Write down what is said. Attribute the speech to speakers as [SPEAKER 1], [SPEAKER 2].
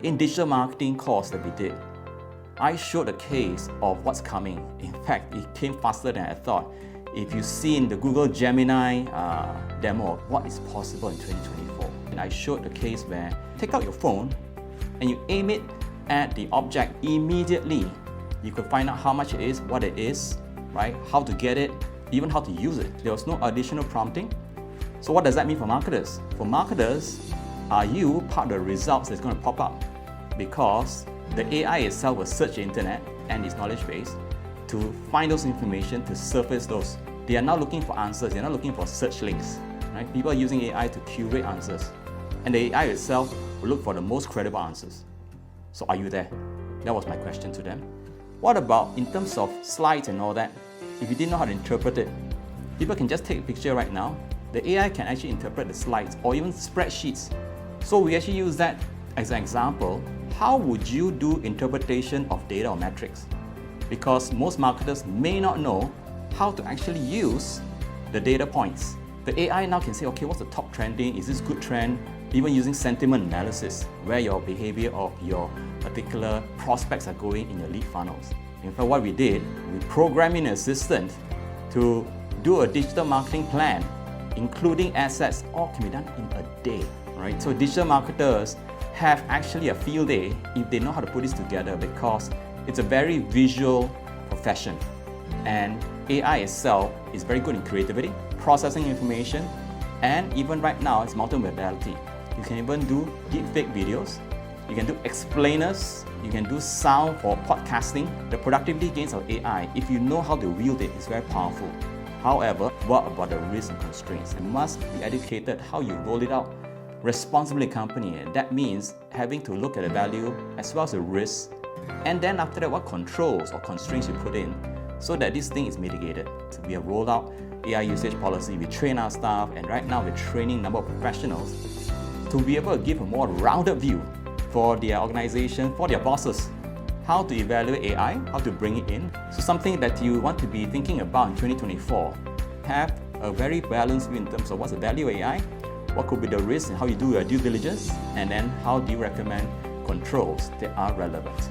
[SPEAKER 1] In digital marketing course that we did, I showed a case of what's coming. In fact, it came faster than I thought. If you've seen the Google Gemini demo of what is possible in 2024, and I showed the case where take out your phone and you aim it at the object immediately. You could find out how much it is, what it is, right? How to get it, even how to use it. There was no additional prompting. So what does that mean for marketers? For marketers, are you part of the results that's going to pop up? Because the AI itself will search the internet and its knowledge base to find those information, to surface those. They are now looking for answers, they're not looking for search links. Right? People are using AI to curate answers. And the AI itself will look for the most credible answers. So are you there? That was my question to them. What about in terms of slides and all that? If you didn't know how to interpret it, people can just take a picture right now. The AI can actually interpret the slides or even spreadsheets. So we actually use that as an example. How would you do interpretation of data or metrics? Because most marketers may not know how to actually use the data points. The AI now can say, okay, what's the top trending? Is this good trend? Even using sentiment analysis, where your behavior of your particular prospects are going in your lead funnels. In fact, what we did, we programmed in an assistant to do a digital marketing plan, including assets, all can be done in a day. Right? So digital marketers have actually a field day if they know how to put this together, because it's a very visual profession. And AI itself is very good in creativity, processing information, and even right now it's multimodality. You can even do deepfake videos, you can do explainers, you can do sound for podcasting. The productivity gains of AI, if you know how to wield it, is very powerful. However, what about the risks and constraints? You must be educated how you roll it out responsibly company. And that means having to look at the value as well as the risks, and then after that, what controls or constraints you put in so that this thing is mitigated. So we have rolled out AI usage policy, we train our staff, and right now we're training a number of professionals to be able to give a more rounded view for their organization, for their bosses, how to evaluate AI, how to bring it in. So something that you want to be thinking about in 2024, have a very balanced view in terms of what's the value of AI, what could be the risks and how you do your due diligence, and then how do you recommend controls that are relevant.